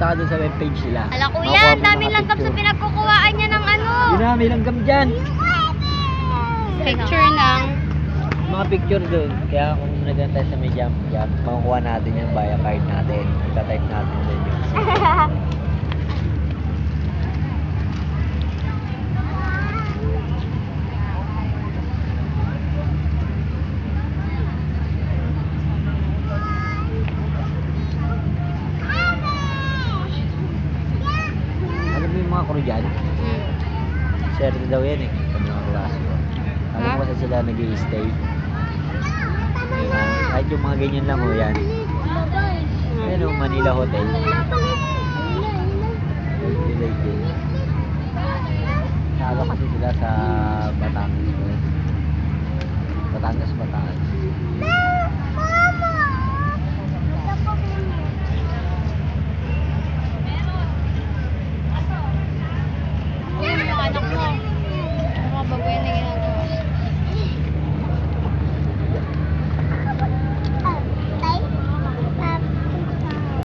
pumunta ka doon sa webpage nila. Ala kuya, ang daming langgam sa pinagkukuhaan niya ng ano. Yun na, may langgam dyan. Picture ng... Mga picture doon. Kaya kung nagano tayo sa may jump, makukuha natin yung via card natin. Ita-type natin doon yung alam mo yung mga crew dyan? Swerte daw yan eh. Sa mga klase. Alam mo kasi sila nag-i-stay. Kahit yung mga ganyan lang o yan. Ayan o, Manila Hotel.